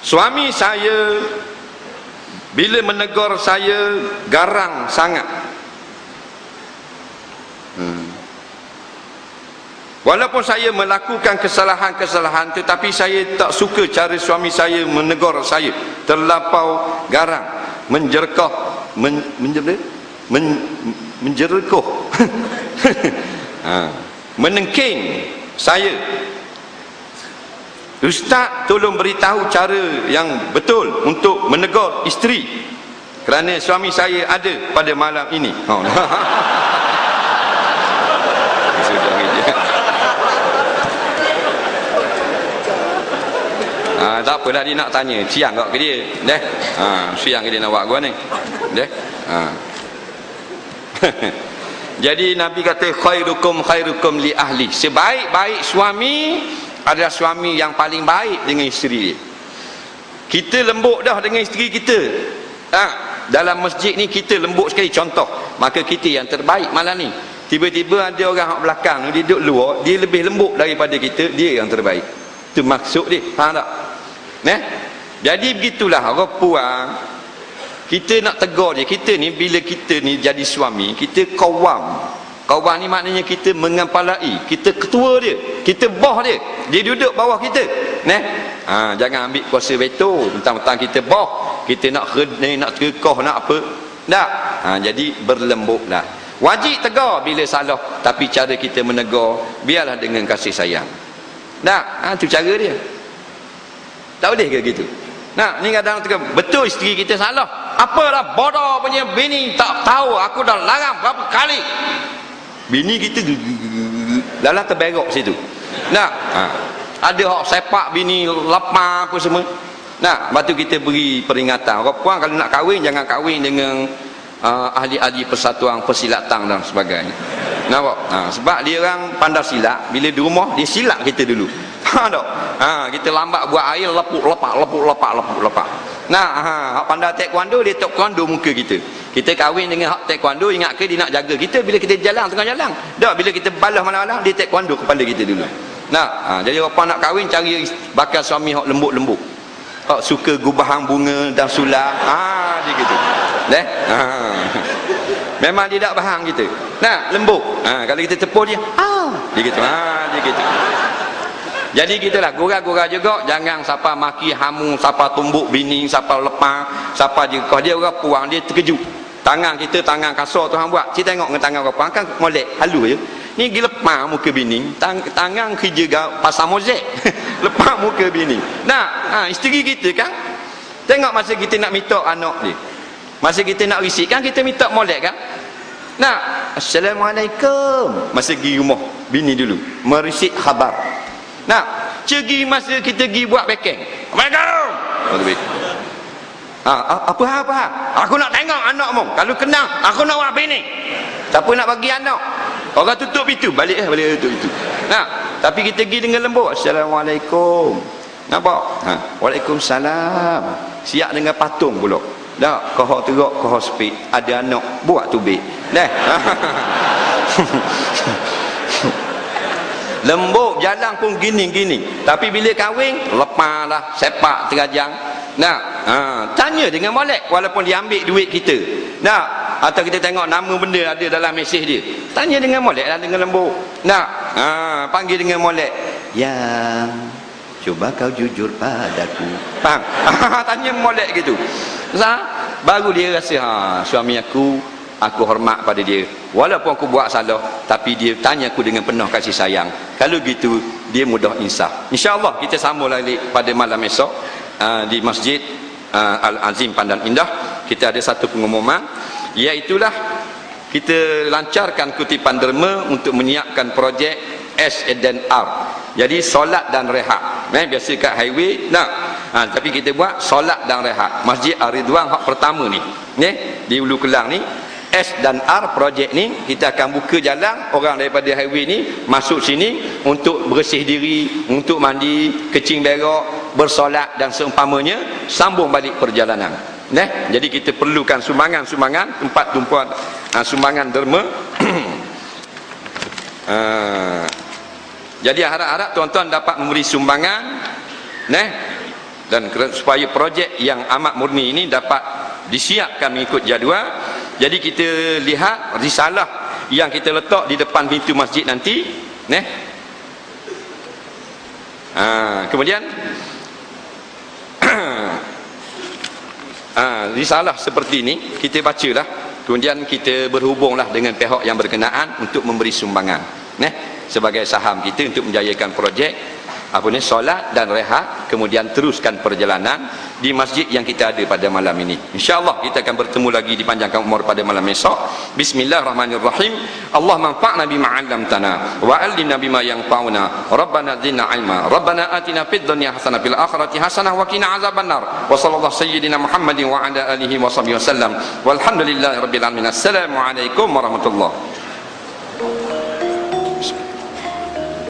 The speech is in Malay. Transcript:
Suami saya bila menegur saya garang sangat. Walaupun saya melakukan kesalahan-kesalahan, tetapi saya tak suka cara suami saya menegur saya. Terlampau garang, menjerkoh menengking saya. Ustaz, tolong beritahu cara yang betul untuk menegur isteri, kerana suami saya ada pada malam ini. Tak apalah, dia nak tanya siang kau ke dia deh. Siang ke dia nak buat gua ni deh. Jadi Nabi kata khairukum khairukum li ahli. Sebaik-baik suami adalah suami yang paling baik dengan isteri dia. Kita lembut dah dengan isteri kita. Dalam masjid ni kita lembut sekali, contoh. Maka kita yang terbaik malam ni. Tiba-tiba ada orang kat belakang dia duduk luar, dia lebih lembut daripada kita, dia yang terbaik. Itu maksud dia. Faham tak? Jadi begitulah orang puang. Kita nak tegur dia. Kita ni bila kita ni jadi suami, kita kawam. Kawam ni maknanya kita mengempalai. Kita ketua dia, kita bos dia, dia duduk bawah kita. Jangan ambil kuasa veto tentang kita bos, kita nak nak terkekoh nak apa. Tak. Jadi berlembutlah. Wajib tegur bila salah, tapi cara kita menegur biarlah dengan kasih sayang. Tak. Itu cara dia. Tak boleh ke gitu? Ni kadang tegur, betul isteri kita salah. Apalah bodoh punya bini, tak tahu aku dah larang berapa kali. Bini kita lalah terberok situ. Ada hak sepak bini lepas apa semua. Lepas tu kita beri peringatan. Orang puan kalau nak kahwin, jangan kahwin dengan ahli-ahli persatuan persilatan dan sebagainya. Nampak? Sebab dia orang pandai silat. Bila di rumah dia silap kita dulu. Faham tak? Kita lambat buat air, lepuk lepak. Hak pandai taekwondo, dia taekwondo muka kita. Kita kahwin dengan hak taekwondo, ingat ke dia nak jaga kita bila kita jalan tengah jalan? Tak, bila kita balas malam-malam dia taekwondo kepala kita dulu. Jadi orang nak kahwin cari bakal suami hak lembut-lembut. Hak suka gubahan bunga dan sulat. Dia gitu. Memang dia tak faham kita. Lembut. Kalau kita tepuk dia, dia gitu. Dia gitu. Jadi gitulah, gurau-gurau juga, jangan siapa maki hamu, siapa tumbuk bini, siapa lepas, siapa jengkau. Dia orang puang, dia terkejut. Tangan kita tangan kasar Tuhan buat. Kita tengok dengan tangan orang puang kan molek halus je. Ni pergi lepas muka bini, tangan kerja pasar mozek. Lepas muka bini. Isteri kita kan, tengok masa kita nak minta anak dia, masa kita nak risik kan, kita minta molek kan. Assalamualaikum, masa pergi rumah bini dulu merisik khabar. Pergi masa kita pergi buat backing, Assalamualaikum. Apa? Aku nak tengok anakmu. Kalau kenal, aku nak buat bini. Siapa nak bagi anak? Orang tutup pintu, balik tutup pintu. Tapi kita pergi dengan lembut. Assalamualaikum. Nampak? Waalaikumsalam. Siap dengan patung pula. Tak, kau teruk, kau speed. Ada anak, buat tubik. Lembut, jalan pun gini-gini. Tapi bila kahwin, lepaslah, sepak terajang. Tanya dengan molek, walaupun dia ambil duit kita. Atau kita tengok nama benda ada dalam mesej dia. Tanya dengan molek lah, dengan lembut. Panggil dengan molek. Yang cuba kau jujur padaku. Faham? Tanya molek gitu. Baru dia rasa, suami aku hormat pada dia. Walaupun aku buat salah, tapi dia tanya aku dengan penuh kasih sayang. Kalau gitu, dia mudah insaf. InsyaAllah kita sambung lagi pada malam esok di Masjid Al-Azim Pandan Indah. Kita ada satu pengumuman, iaitulah kita lancarkan kutipan derma untuk menyiapkan projek S&R. Jadi solat dan rehat. Biasa kat highway tapi kita buat solat dan rehat. Masjid Ar-Ridwan hak pertama ni. Di Ulu Kelang ni, S dan R projek ni, kita akan buka jalan orang daripada highway ni masuk sini untuk bersih diri, untuk mandi, kecing berak, bersolat dan seumpamanya, sambung balik perjalanan. Jadi kita perlukan sumbangan-sumbangan, tempat tumpuan sumbangan derma. Jadi harap-harap tuan-tuan dapat memberi sumbangan. Dan supaya projek yang amat murni ini dapat disiapkan mengikut jadual, jadi kita lihat risalah yang kita letak di depan pintu masjid nanti, kemudian risalah seperti ini kita bacalah, kemudian kita berhubunglah dengan pihak yang berkenaan untuk memberi sumbangan sebagai saham kita untuk menjayakan projek solat dan rehat, kemudian teruskan perjalanan di masjid yang kita ada pada malam ini. InsyaAllah kita akan bertemu lagi di panjangkan umur pada malam esok. Bismillahirrahmanirrahim. Allah manfa'na bima 'allamtana wa 'allimna bima yanfa'una. Rabbana zidna 'ilma. Rabbana atina fid dunya hasanah fil akhirati hasanah wa qina azabannar. Wa sallallahu sayyidina Muhammadin wa ala alihi wa sahbihi wasallam. Walhamdulillahirabbil alamin. Assalamualaikum warahmatullahi